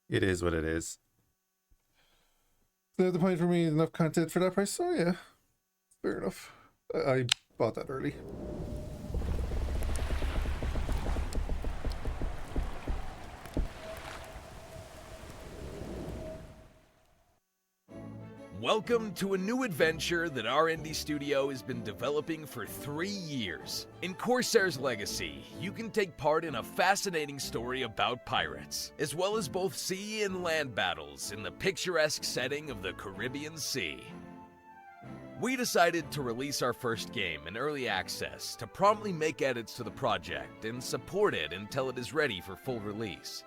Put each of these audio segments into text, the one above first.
It is what it is. The point for me, enough content for that price. So yeah, fair enough. I bought that early. Welcome to a new adventure that our indie studio has been developing for 3 years. In Corsairs Legacy, you can take part in a fascinating story about pirates, as well as both sea and land battles in the picturesque setting of the Caribbean Sea. We decided to release our first game in early access to promptly make edits to the project and support it until it is ready for full release.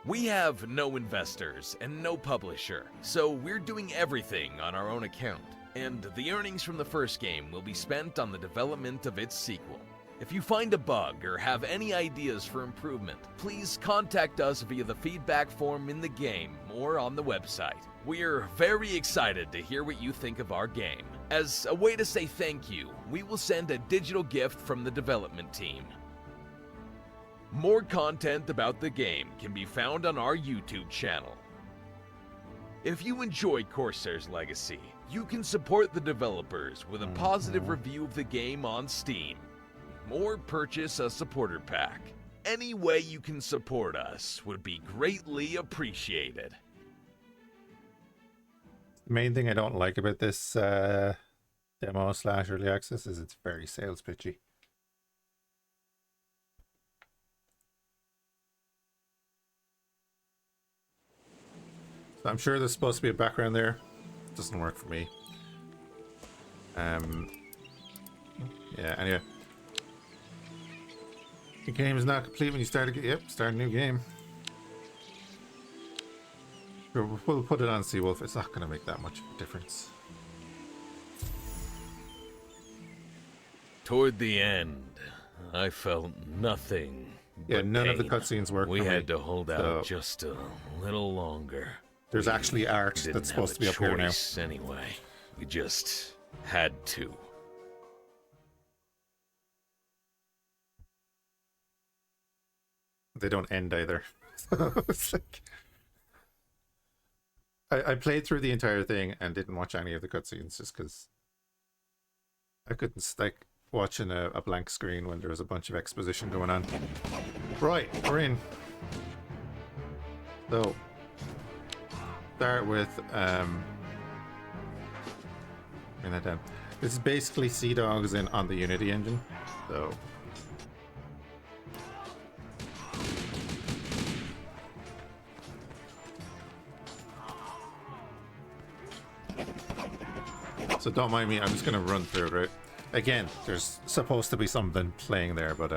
We have no investors and no publisher, so we're doing everything on our own account, and the earnings from the first game will be spent on the development of its sequel. If you find a bug or have any ideas for improvement, please contact us via the feedback form in the game or on the website. We're very excited to hear what you think of our game. As a way to say thank you, we will send a digital gift from the development team. More content about the game can be found on our YouTube channel. If you enjoyed Corsairs Legacy, you can support the developers with a positive review of the game on Steam, or purchase a supporter pack. Any way you can support us would be greatly appreciated. The main thing I don't like about this demo / early access is it's very sales pitchy. So I'm sure there's supposed to be a background there. It doesn't work for me. Yeah, anyway. The game is not complete when you start a new game. We'll put it on Seawolf. It's not going to make that much of a difference. Toward the end, I felt nothing. Yeah, none of the cutscenes work. We had to hold out just a little longer. There's actually art that's supposed to be up here now. Anyway, we just had to. They don't end either. It's like I played through the entire thing and didn't watch any of the cutscenes just because I couldn't like watching a blank screen when there was a bunch of exposition going on. Right, we're in. So start with bring that down. This is basically Sea Dogs on the Unity engine. So don't mind me, I'm just gonna run through it, right? Again, there's supposed to be something playing there, but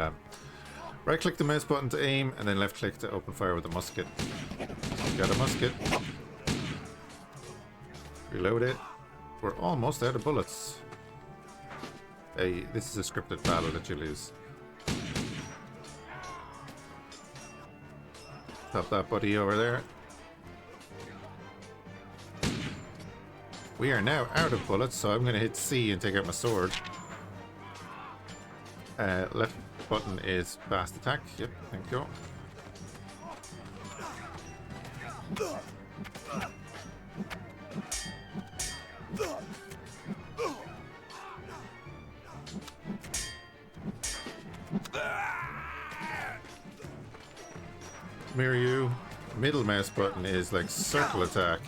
right click the mouse button to aim and then left click to open fire with a musket. Got a musket. Reload it. We're almost out of bullets. Hey, this is a scripted battle that you lose. Stop that buddy over there. We are now out of bullets, so I'm going to hit C and take out my sword. Left button is fast attack. Yep, thank you. Mirror you. Middle mouse button is like circle attack.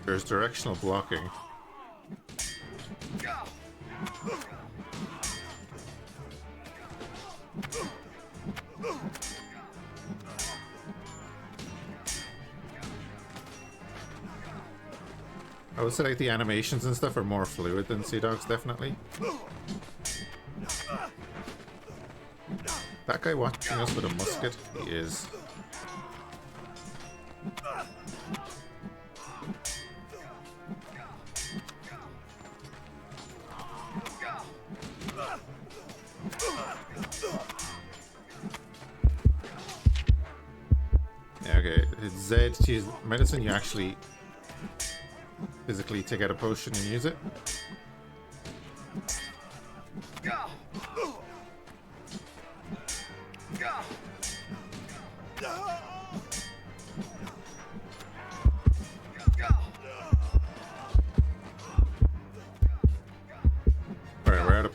There's directional blocking. I would say like the animations and stuff are more fluid than Sea Dogs, definitely. That guy watching us with a musket, he is. Okay, it's Z to use medicine. You actually physically take out a potion and use it.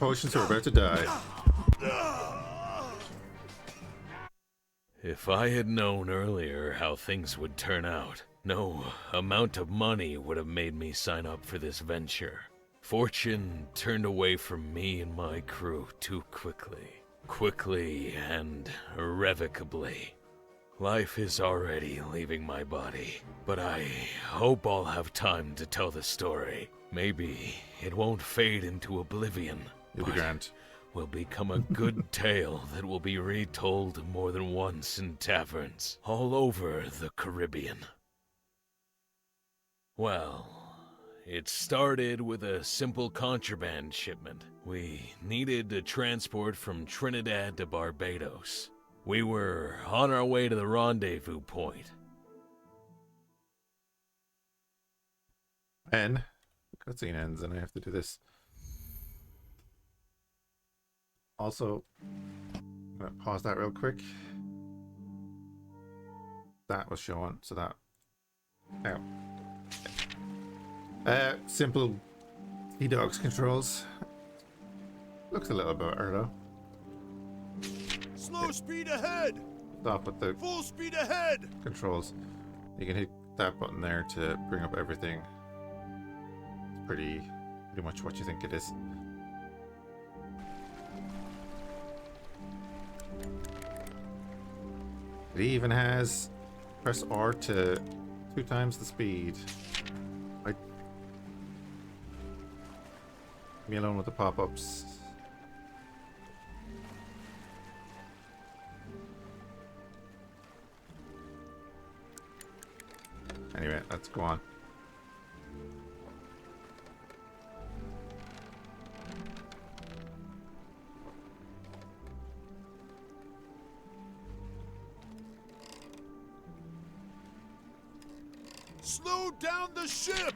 potions or we're about to die. If I had known earlier how things would turn out, no amount of money would have made me sign up for this venture. Fortune turned away from me and my crew too quickly. Quickly and irrevocably. Life is already leaving my body, but I hope I'll have time to tell the story. Maybe it won't fade into oblivion. You'll be grand. Will become a good tale that will be retold more than once in taverns all over the Caribbean. Well, it started with a simple contraband shipment. We needed to transport from Trinidad to Barbados. We were on our way to the rendezvous point. And cutscene ends and I have to do this. Also, I'm gonna pause that real quick. That was showing, so that. Simple E-Dogs controls. Looks a little better though. Slow speed ahead! Stop with the Full speed ahead! controls. You can hit that button there to bring up everything. It's pretty much what you think it is. It even has press R to 2 times the speed. Leave me alone with the pop-ups. Anyway, let's go on. Slow down the ship!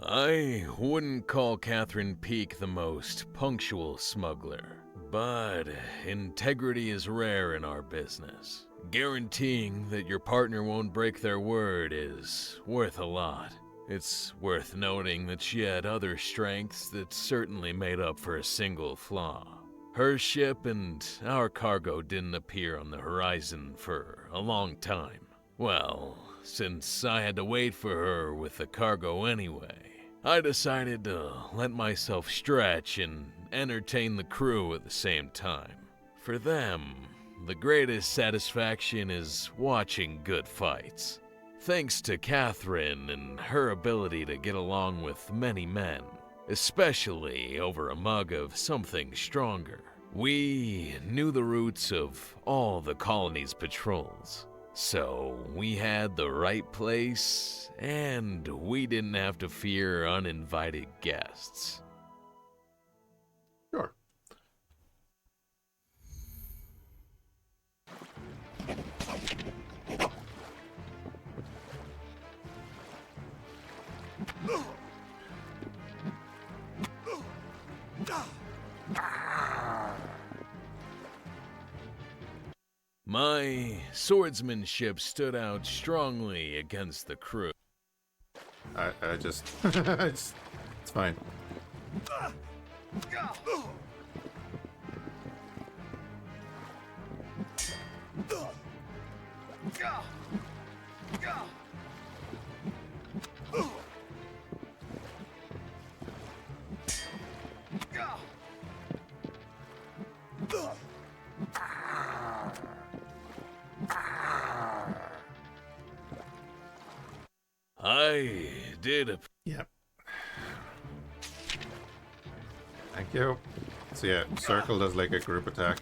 I wouldn't call Catherine Peake the most punctual smuggler, but integrity is rare in our business. Guaranteeing that your partner won't break their word is worth a lot. It's worth noting that she had other strengths that certainly made up for a single flaw. Her ship and our cargo didn't appear on the horizon for a long time. Well, since I had to wait for her with the cargo anyway, I decided to let myself stretch and entertain the crew at the same time. For them, the greatest satisfaction is watching good fights. Thanks to Catherine and her ability to get along with many men, especially over a mug of something stronger. We knew the routes of all the colony's patrols, so we had the right place, and we didn't have to fear uninvited guests. Sure. My swordsmanship stood out strongly against the crew. I just, it's fine. I did a Yep. Thank you. So yeah, circle does like a group attack.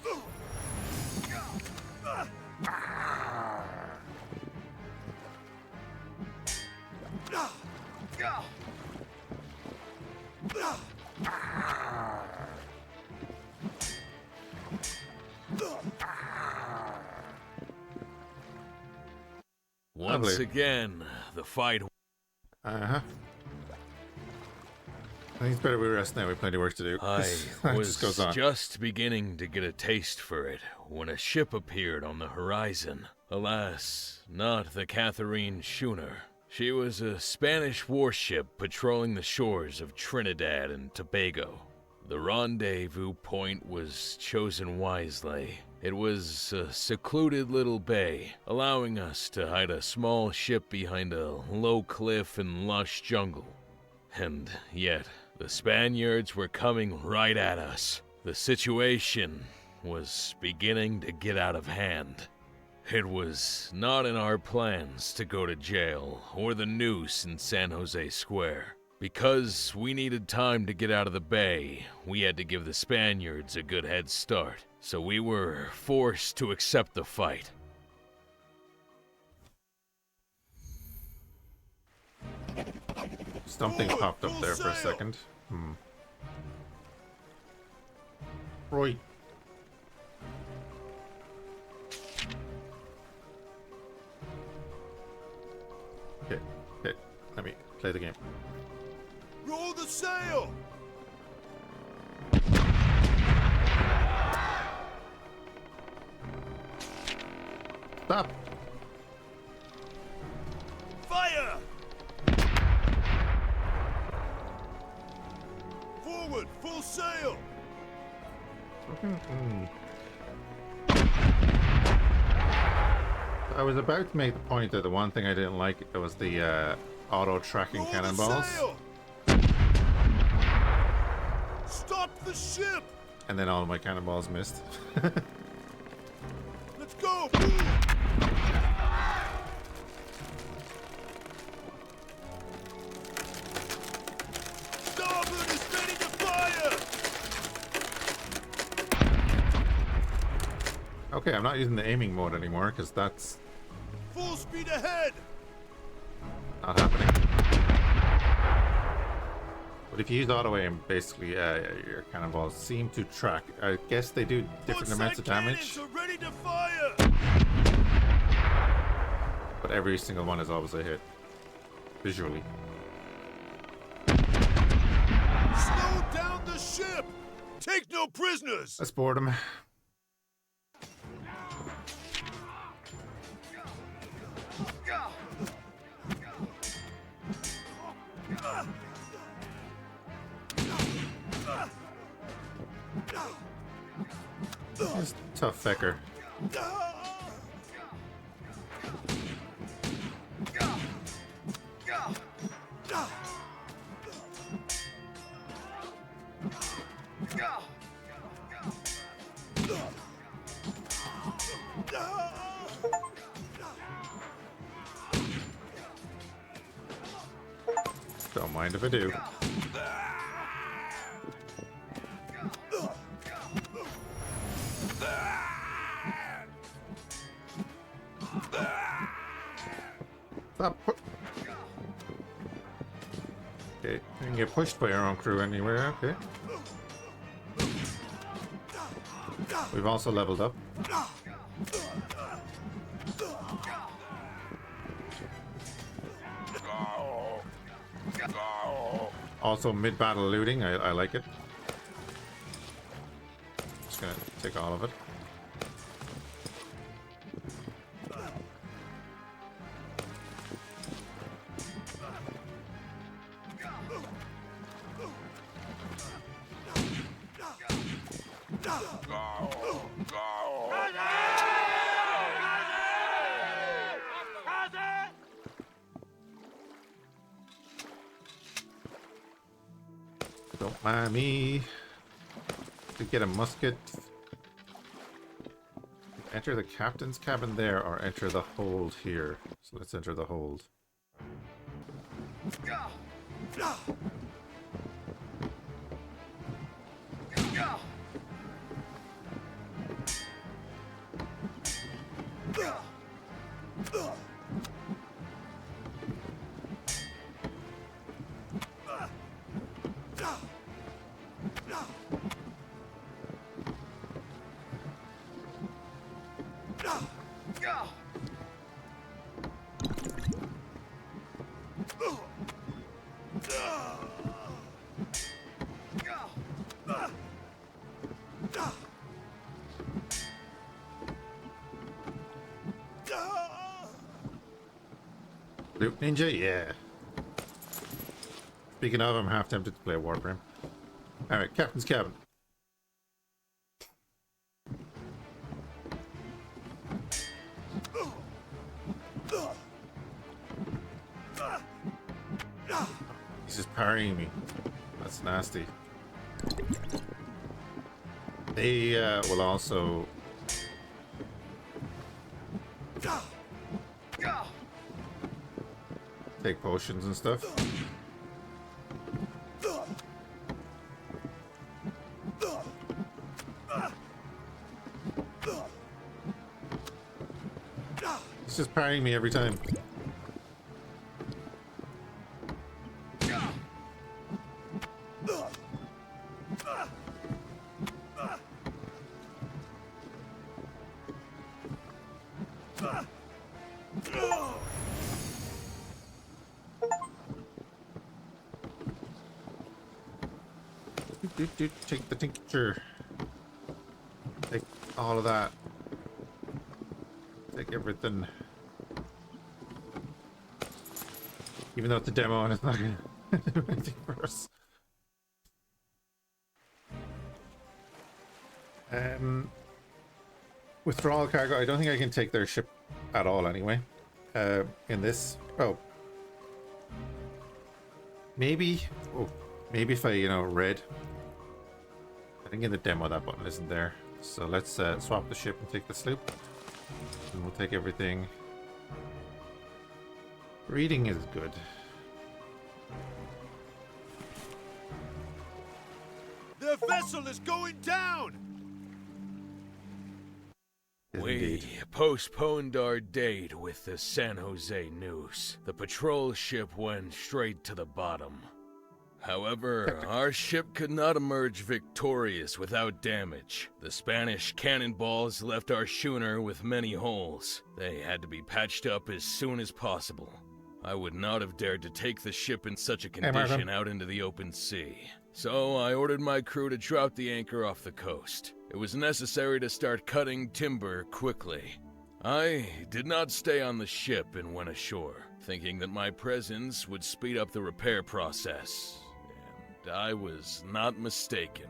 Once again, the fight. Uh-huh. I think it's better we rest now. We have plenty of work to do. I It was just goes on. just beginning to get a taste for it when a ship appeared on the horizon. Alas, not the Catherine schooner. She was a Spanish warship patrolling the shores of Trinidad and Tobago. The rendezvous point was chosen wisely. It was a secluded little bay, allowing us to hide a small ship behind a low cliff and lush jungle. And yet, the Spaniards were coming right at us. The situation was beginning to get out of hand. It was not in our plans to go to jail or the noose in San Jose Square. Because we needed time to get out of the bay, we had to give the Spaniards a good head start. So we were forced to accept the fight. Something popped up there for a second. Right. Okay, okay. Let me play the game. Roll the sail! Stop! Fire! Forward, full sail! I was about to make the point that the one thing I didn't like was the auto-tracking Roll cannonballs. the sail! Stop the ship! And then all of my cannonballs missed. Let's go! Move! Starboard is ready to fire! Okay, I'm not using the aiming mode anymore because that's Full speed ahead! not happening. But if you use auto aim, basically your cannonballs seem to track. I guess they do different amounts of damage, Cannons are ready to fire! but every single one is always a hit visually. Slow down the ship! Take no prisoners! Let's board them. He's tough fecker. Don't mind if I do. Stop. Okay, you can get pushed by our own crew anywhere, okay. We've also leveled up. Also mid-battle looting, I like it. Just gonna take all of it. Don't mind me. To get a musket. Enter the captain's cabin there or enter the hold here. So let's enter the hold. Loot Ninja, yeah. Speaking of, I'm half tempted to play Warframe. Alright, Captain's Cabin. He's just parrying me. That's nasty. They will also take potions and stuff. He's just parrying me every time. Take the tincture. Take all of that. Take everything. Even though it's a demo and it's not going to do anything for us. Withdrawal cargo. I don't think I can take their ship at all anyway. In this. Oh. Maybe. Oh. Maybe if I, read. I think in the demo that button isn't there. So let's swap the ship and take the sloop. And we'll take everything. Reading is good. Their vessel is going down! Yes, We indeed. postponed our date with the San Jose news. The patrol ship went straight to the bottom. However, our ship could not emerge victorious without damage. The Spanish cannonballs left our schooner with many holes. They had to be patched up as soon as possible. I would not have dared to take the ship in such a condition out into the open sea. So I ordered my crew to drop the anchor off the coast. It was necessary to start cutting timber quickly. I did not stay on the ship and went ashore, thinking that my presence would speed up the repair process. And I was not mistaken.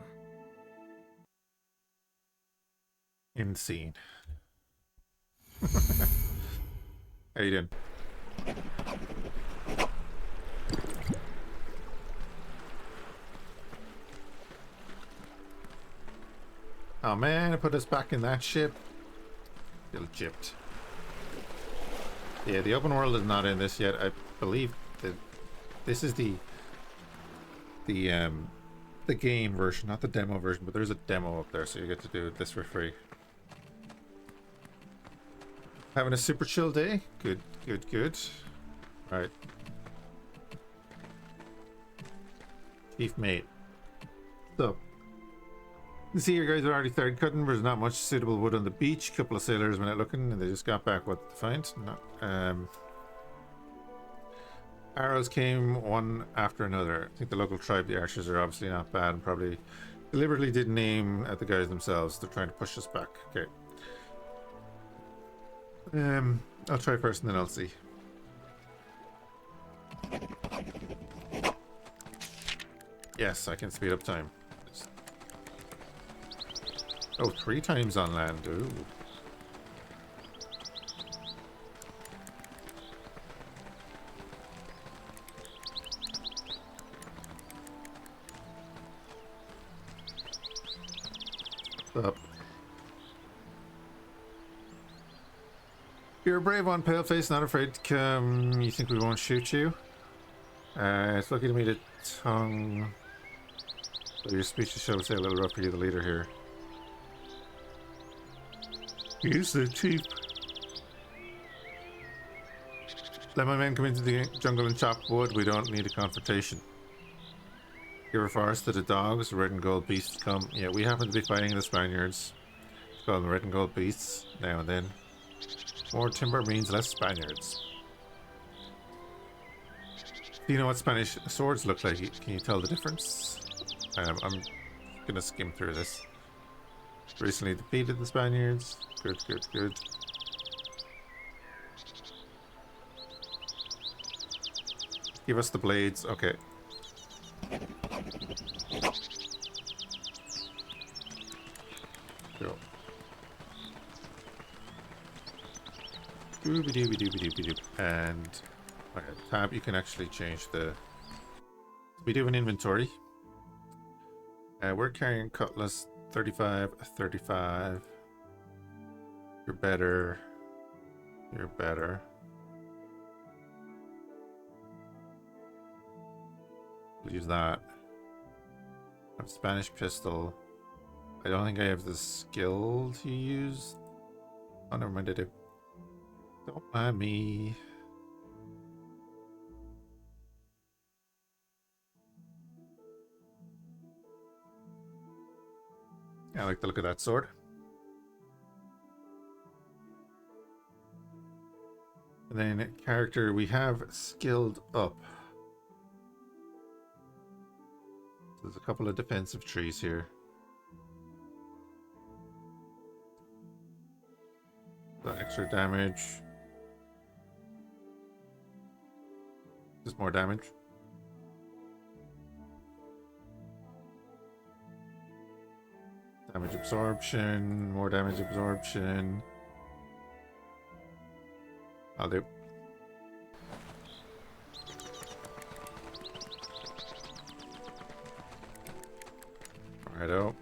Insane. How you doing? Oh man, I put us back in that ship. Still gypped. Yeah, the open world is not in this yet. I believe that this is the game version, not the demo version, but there's a demo up there, so you get to do this for free. Having a super chill day? Good, good, good. Alright. Chief mate. So, you see your guys are already started cutting. There's not much suitable wood on the beach. A couple of sailors went out looking and they just got back what to find. Arrows came one after another. I think the local tribe, the archers, are obviously not bad and probably deliberately didn't aim at the guys themselves. They're trying to push us back. Okay. I'll try first and then I'll see. Yes, I can speed up time. Oh, 3 times on land. Ooh. Up. You're a brave one, Paleface, not afraid to come. You think we won't shoot you? It's looking to me to tongue. So your speech is, shall we say, a little rough for you, the leader here. He's the chief. Let my men come into the jungle and chop wood. We don't need a confrontation. Give a forest to the dogs, red and gold beasts come. Yeah, we happen to be fighting the Spaniards. Call them red and gold beasts now and then. More timber means less Spaniards. Do you know what Spanish swords look like? Can you tell the difference? I'm gonna skim through this. Recently defeated the Spaniards. Good, good, good. Give us the blades. Okay. Cool. Dooby dooby dooby dooby doop. And okay, tab, you can actually change the. We do an inventory. We're carrying cutlass 35, 35. You're better. You're better. We'll use that. I have Spanish pistol. I don't think I have the skill to use. Oh, never mind, I do. Don't mind me. I like the look of that sword. And then character, we have skilled up. So there's a couple of defensive trees here. The extra damage. Just more damage. Damage absorption, more damage absorption. I'll do. Righto.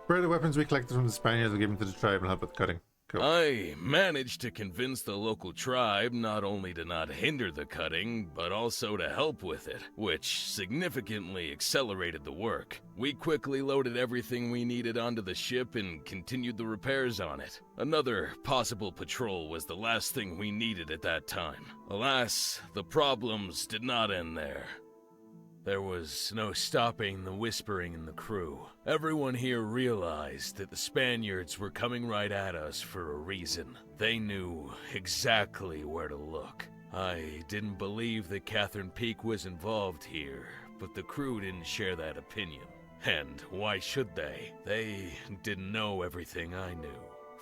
Where are the weapons we collected from the Spaniards will give them to the tribe and help with cutting? Cool. I managed to convince the local tribe not only to not hinder the cutting, but also to help with it, which significantly accelerated the work. We quickly loaded everything we needed onto the ship and continued the repairs on it. Another possible patrol was the last thing we needed at that time. Alas, the problems did not end there. There was no stopping the whispering in the crew. Everyone here realized that the Spaniards were coming right at us for a reason. They knew exactly where to look. I didn't believe that Catherine Peak was involved here, but the crew didn't share that opinion. And why should they? They didn't know everything I knew.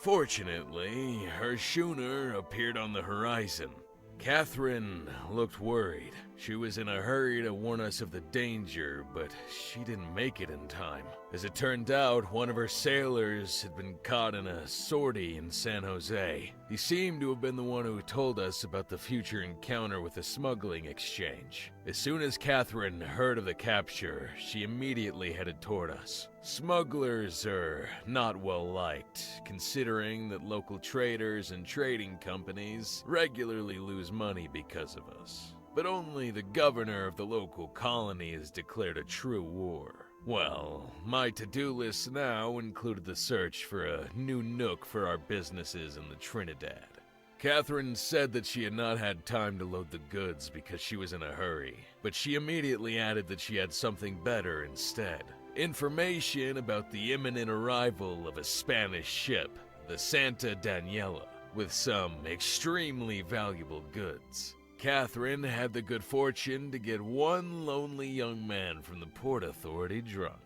Fortunately, her schooner appeared on the horizon. Catherine looked worried. She was in a hurry to warn us of the danger, but she didn't make it in time. As it turned out, one of her sailors had been caught in a sortie in San Jose. He seemed to have been the one who told us about the future encounter with the smuggling exchange. As soon as Catherine heard of the capture, she immediately headed toward us. Smugglers are not well liked, considering that local traders and trading companies regularly lose money because of us. But only the governor of the local colony has declared a true war. Well, my to-do list now included the search for a new nook for our businesses in the Trinidad. Catherine said that she had not had time to load the goods because she was in a hurry, but she immediately added that she had something better instead. Information about the imminent arrival of a Spanish ship, the Santa Daniela, with some extremely valuable goods. Catherine had the good fortune to get one lonely young man from the Port Authority drunk.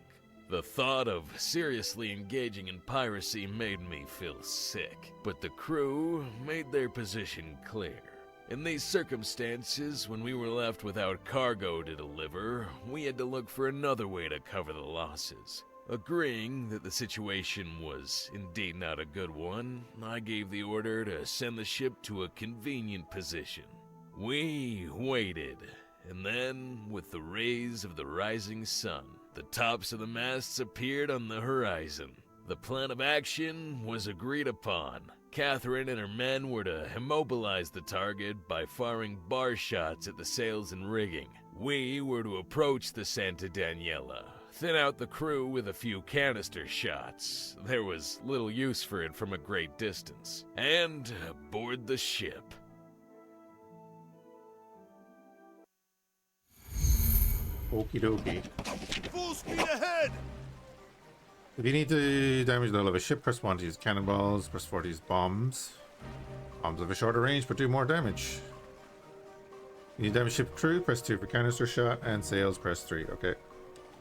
The thought of seriously engaging in piracy made me feel sick, but the crew made their position clear. In these circumstances, when we were left without cargo to deliver, we had to look for another way to cover the losses. Agreeing that the situation was indeed not a good one, I gave the order to send the ship to a convenient position. We waited, and then, with the rays of the rising sun, the tops of the masts appeared on the horizon. The plan of action was agreed upon. Catherine and her men were to immobilize the target by firing bar shots at the sails and rigging. We were to approach the Santa Daniela, thin out the crew with a few canister shots. There was little use for it from a great distance. And board the ship. Okie dokie. Full speed ahead! If you need to damage the hull of a ship, press 1 to use cannonballs, press 4 to use bombs. Bombs have a shorter range but do more damage. You need damage ship crew, press 2 for canister shot, and sails, press 3. Okay.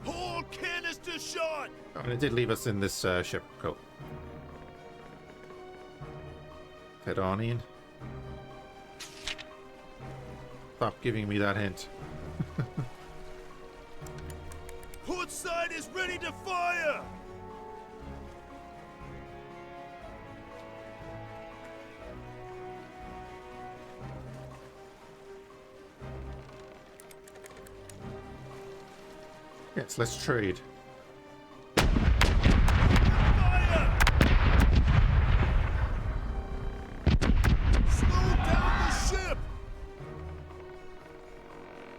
Whole canister shot! Oh, and it did leave us in this ship. Cool. Head on in. Stop giving me that hint. Port side is ready to fire! Yes, let's trade. Fire! Slow down the ship!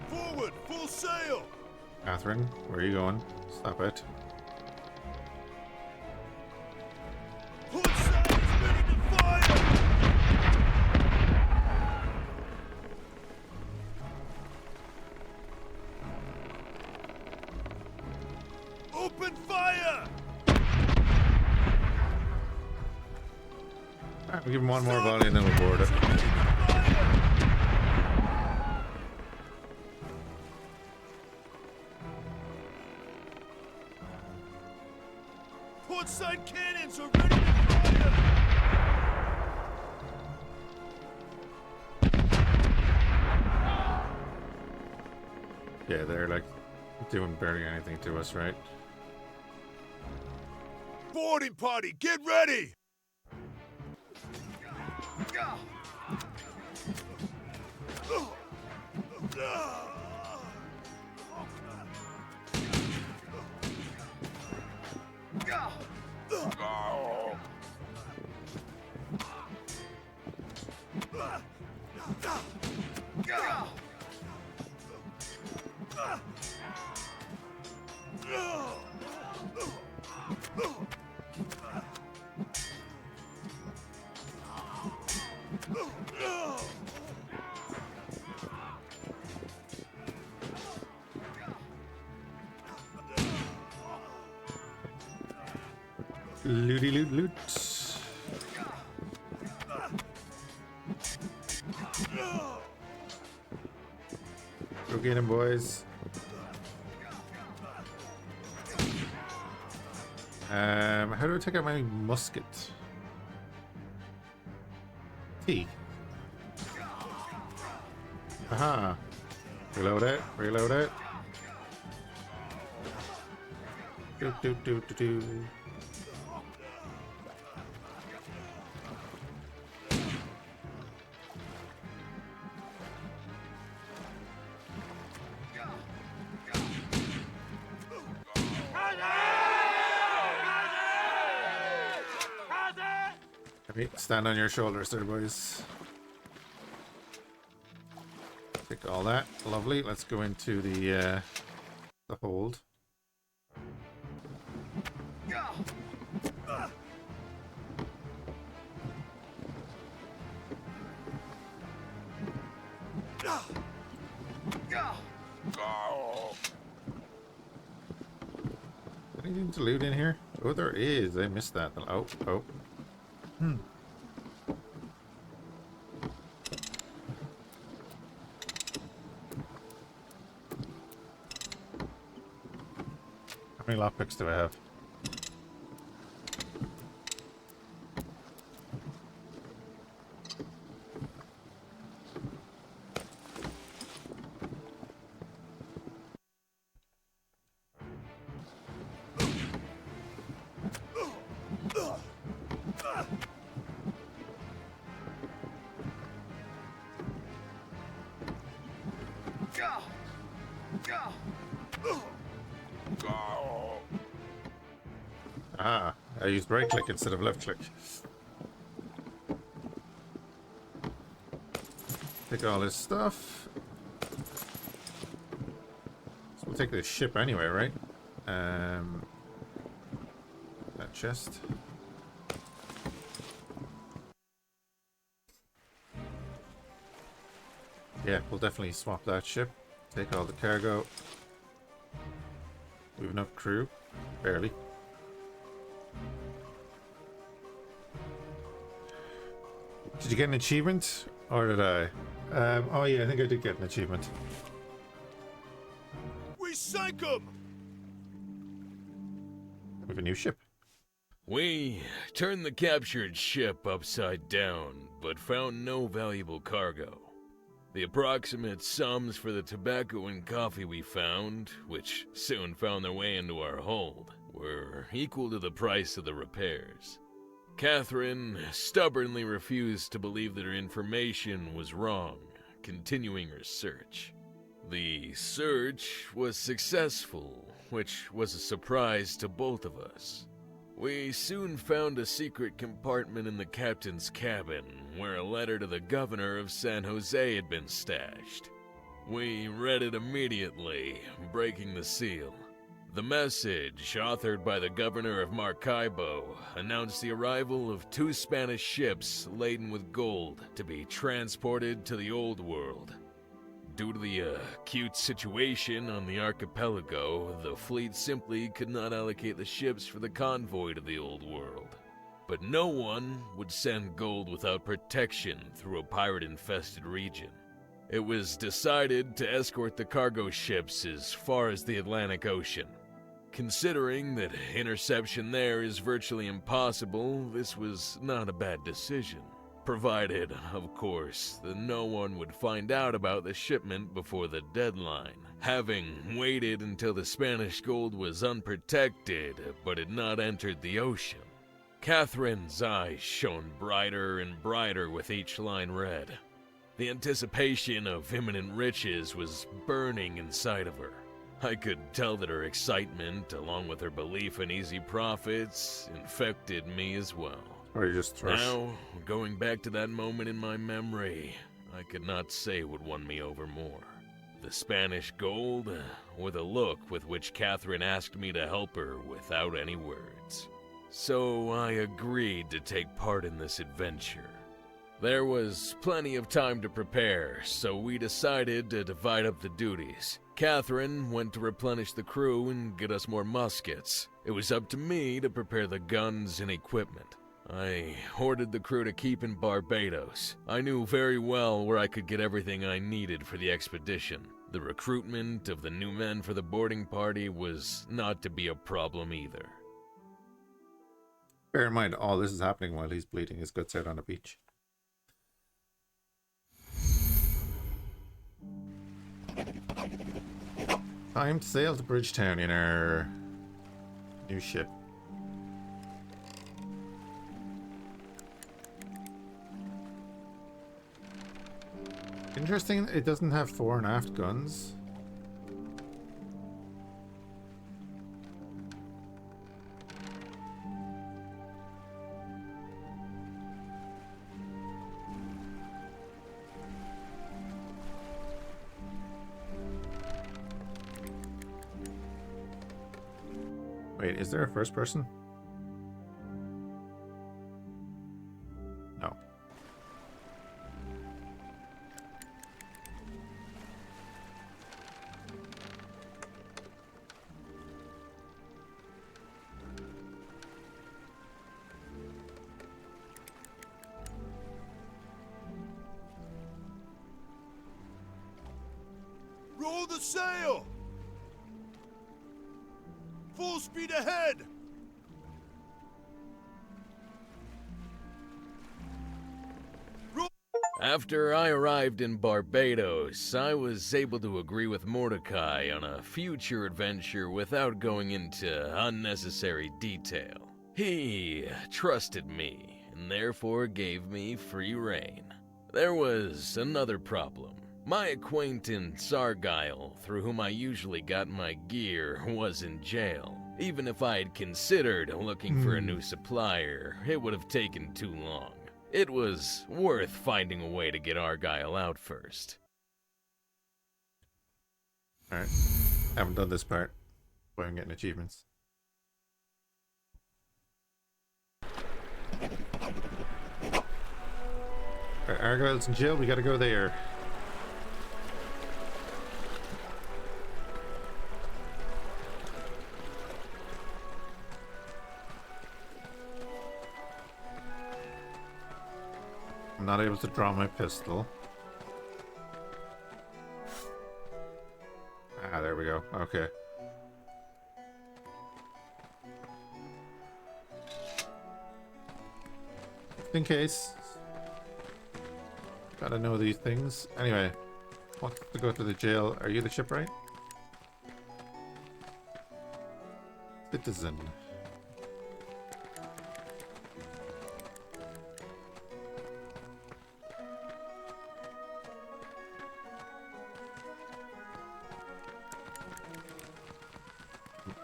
Forward, full sail! Catherine, where are you going? Stop it. Port side is ready to fire! Open fire! Alright, we'll give him one more volley and then we'll board it. Port side cannons are ready to fire! Yeah, they're like doing barely anything to us, right? Boarding party, get ready! Looty loot loot. Go get him, boys. How do I take out my musket? T. Aha. Reload it. Reload it. Do do do do do. Stand on your shoulders there, boys. Take all that. Lovely. Let's go into the hold. Anything to loot in here? Oh, there is. I missed that. Oh, oh. How many lockpicks do I have? Ah, I used right click instead of left click. Take all this stuff. So we'll take this ship anyway, right? That chest. Yeah, we'll definitely swap that ship. Take all the cargo. We have enough crew. Barely. Did you get an achievement? Or did I? Oh yeah, I think I did get an achievement. We sank them! We have a new ship. We turned the captured ship upside down, but found no valuable cargo. The approximate sums for the tobacco and coffee we found, which soon found their way into our hold, were equal to the price of the repairs. Catherine stubbornly refused to believe that her information was wrong, continuing her search. The search was successful, which was a surprise to both of us. We soon found a secret compartment in the captain's cabin where a letter to the governor of San Jose had been stashed. We read it immediately, breaking the seal. The message, authored by the governor of Maracaibo, announced the arrival of 2 Spanish ships laden with gold to be transported to the Old World. Due to the acute situation on the archipelago, the fleet simply could not allocate the ships for the convoy to the Old World. But no one would send gold without protection through a pirate-infested region. It was decided to escort the cargo ships as far as the Atlantic Ocean. Considering that interception there is virtually impossible, this was not a bad decision. Provided, of course, that no one would find out about the shipment before the deadline, having waited until the Spanish gold was unprotected but had not entered the ocean. Catherine's eyes shone brighter and brighter with each line read. The anticipation of imminent riches was burning inside of her. I could tell that her excitement, along with her belief in easy profits, infected me as well. Or you just thrush. Now, going back to that moment in my memory, I could not say what won me over more. The Spanish gold, or the look with which Catherine asked me to help her without any words. So I agreed to take part in this adventure. There was plenty of time to prepare, so we decided to divide up the duties. Catherine went to replenish the crew and get us more muskets. It was up to me to prepare the guns and equipment. I ordered the crew to keep in Barbados. I knew very well where I could get everything I needed for the expedition. The recruitment of the new men for the boarding party was not to be a problem either. Bear in mind, all this is happening while he's bleeding his guts out on a beach. Time to sail to Bridgetown in our new ship. Interesting, it doesn't have fore and aft guns. Wait, is there a first person? No. Roll the sail! Full speed ahead! After I arrived in Barbados, I was able to agree with Mordecai on a future adventure without going into unnecessary detail. He trusted me, and therefore gave me free rein. There was another problem. My acquaintance Argyle, through whom I usually got my gear, was in jail. Even if I had considered looking for a new supplier, it would have taken too long. It was worth finding a way to get Argyle out first. Alright. Haven't done this part. Boy, I'm getting achievements. Alright, Argyle's in jail, we gotta go there. I'm not able to draw my pistol. Ah, there we go. Okay. Just in case. Gotta know these things. Anyway, wants to go to the jail. Are you the shipwright? Citizen.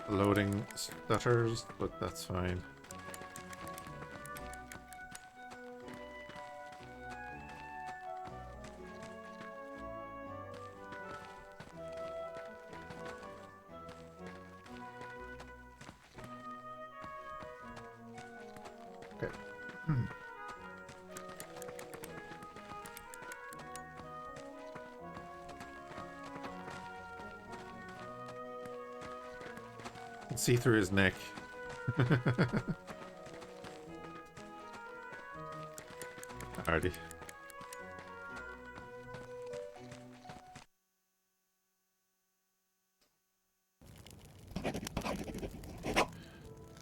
Loading stutters, but that's fine. Okay. Can see through his neck. Alrighty.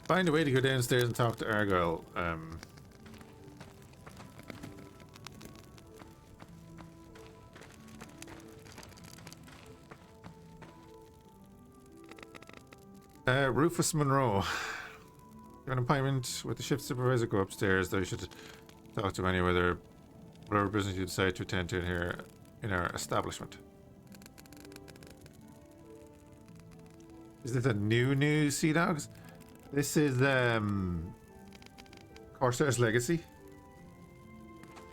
Find a way to go downstairs and talk to Argyle. Rufus Monroe. You're an appointment with the shift supervisor. Go upstairs. Though you should talk to him anyway. Whatever business you decide to attend to in here in our establishment. Is this a new Sea Dogs? This is Corsairs Legacy.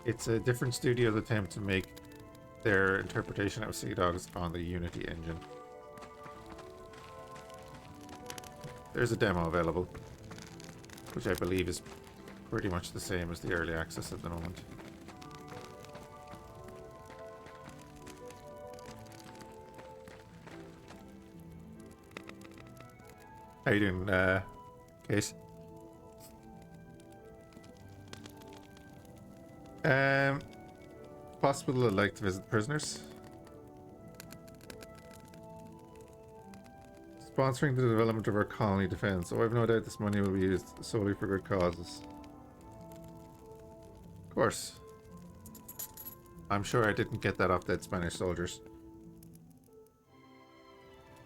It's a different studio's attempt to make their interpretation of Sea Dogs on the Unity engine. There's a demo available, which I believe is pretty much the same as the early access at the moment. How you doing, Case? Possible I'd like to visit prisoners. Sponsoring the development of our colony defense. Oh, I've no doubt this money will be used solely for good causes. Of course. I'm sure I didn't get that off dead Spanish soldiers.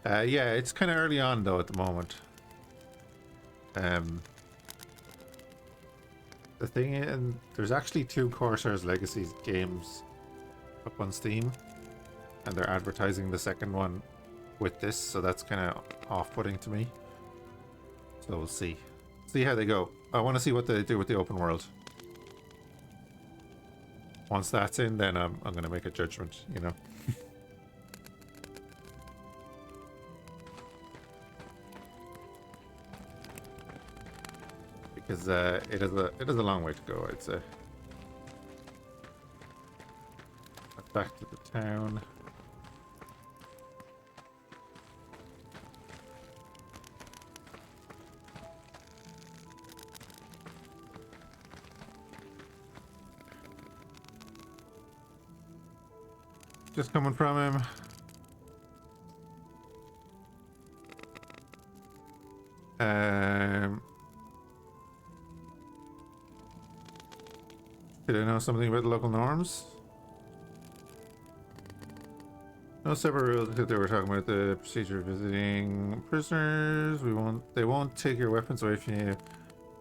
Yeah, it's kind of early on though at the moment. The thing is, there's actually 2 Corsairs Legacy games up on Steam, and they're advertising the second one with this, so that's kind of off-putting to me. So we'll see how they go. I want to see what they do with the open world. Once that's in, then I'm going to make a judgment, you know. Because it is a long way to go, I'd say. Back to the town. Just coming from him. Did I know something about the local norms? No separate rules. They were talking about the procedure of visiting prisoners. They won't take your weapons away from you.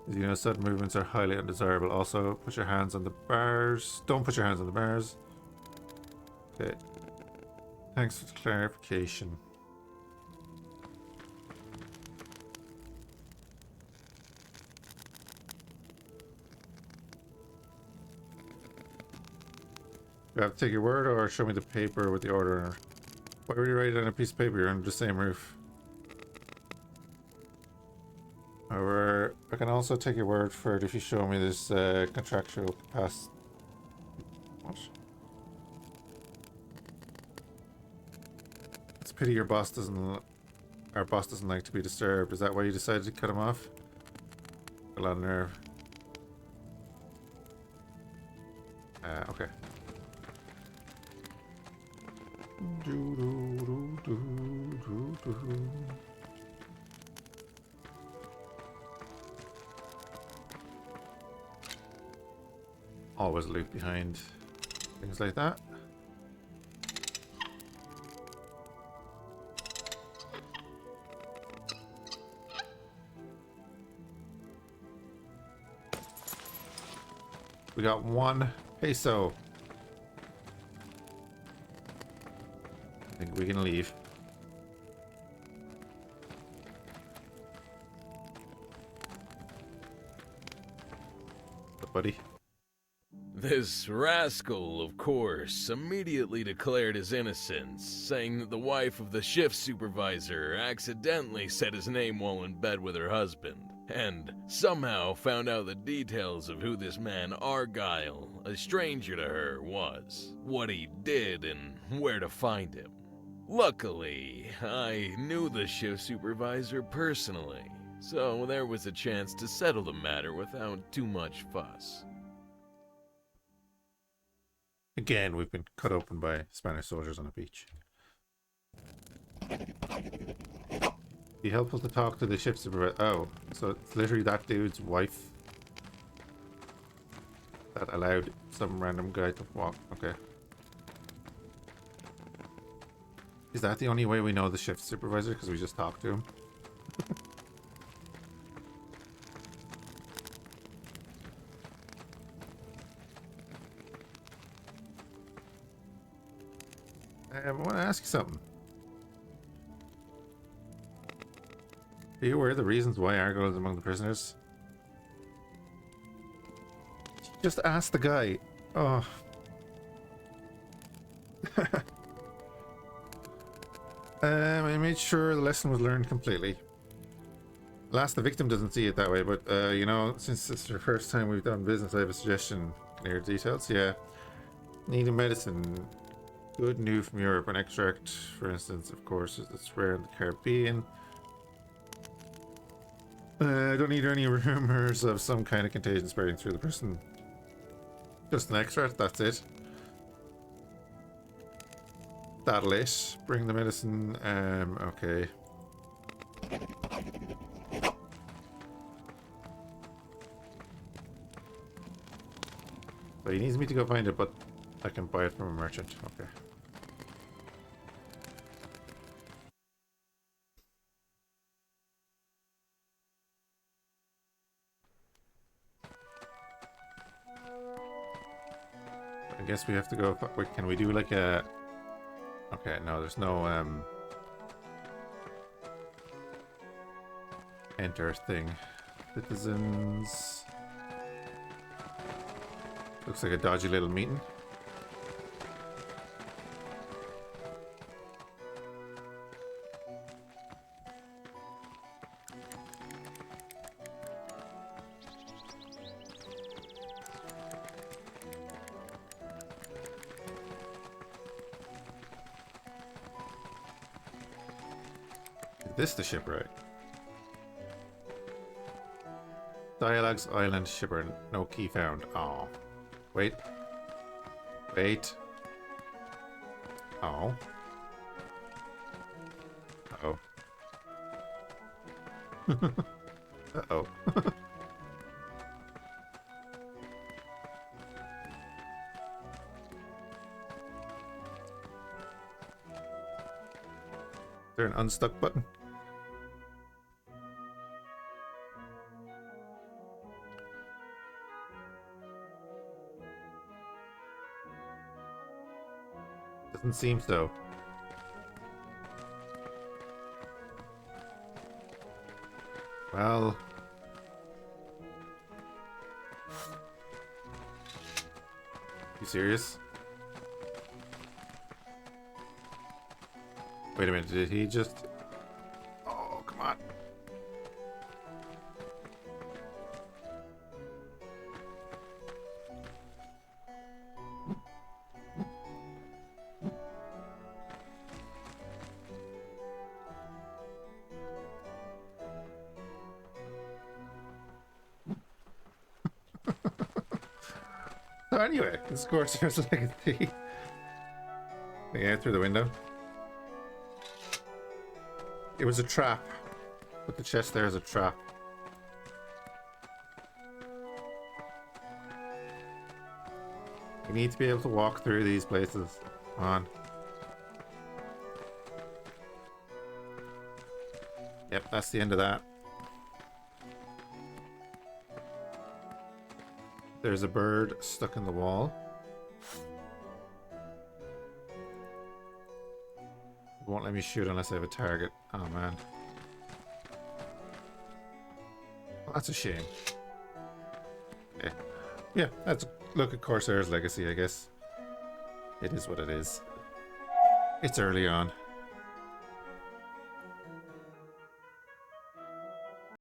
As you know, sudden movements are highly undesirable. Also, put your hands on the bars. Don't put your hands on the bars. Okay. Thanks for the clarification. Do I have to take your word or show me the paper with the order? Why would you write it on a piece of paper? You're under the same roof. However, I can also take your word for it if you show me this contractual capacity. What? It's a pity your boss doesn't. Our boss doesn't like to be disturbed. Is that why you decided to cut him off? A lot of nerve. Okay. Always loot behind. Things like that. We got 1 peso. I think we can leave. But buddy. This rascal, of course, immediately declared his innocence, saying that the wife of the shift supervisor accidentally said his name while in bed with her husband, and somehow found out the details of who this man Argyle, a stranger to her, was, what he did, and where to find him. Luckily, I knew the shift supervisor personally, so there was a chance to settle the matter without too much fuss. Again, we've been cut open by Spanish soldiers on a beach. He helped us to talk to the ship supervisor. Oh, so it's literally that dude's wife that allowed some random guy to walk. Okay. Is that the only way we know the shift supervisor? Because we just talked to him? I want to ask you something. Are you aware of the reasons why Argyle is among the prisoners? Just ask the guy. Oh. I made sure the lesson was learned completely. Alas, the victim doesn't see it that way, but, you know, since it's the first time we've done business, I have a suggestion. Clear details? Yeah. Needing medicine. Good new from Europe. An extract, for instance, of course, it's rare in the Caribbean. I don't need any rumors of some kind of contagion spreading through the prison. Just an extract, that's it. That'll it. Bring the medicine. Okay. But he needs me to go find it, but I can buy it from a merchant. Okay. I guess we have to go. Wait, can we do like a... Okay, no, there's no enter thing. Citizens. Looks like a dodgy little meeting. This the shipwright. Dialogues, island, shipper, no key found. Oh. Wait. Wait. Oh. Uh-oh. Uh-oh. Is there an unstuck button? Doesn't seem so. Well... You serious? Wait a minute, did he just... Oh, come on. So anyway, this Corsairs Legacy. Yeah, through the window. It was a trap. Put the chest there as a trap. We need to be able to walk through these places. Come on. Yep, that's the end of that. There's a bird stuck in the wall. It won't let me shoot unless I have a target. Oh man. Well, that's a shame. Okay. Yeah, let's look at Corsairs Legacy, I guess. It is what it is. It's early on.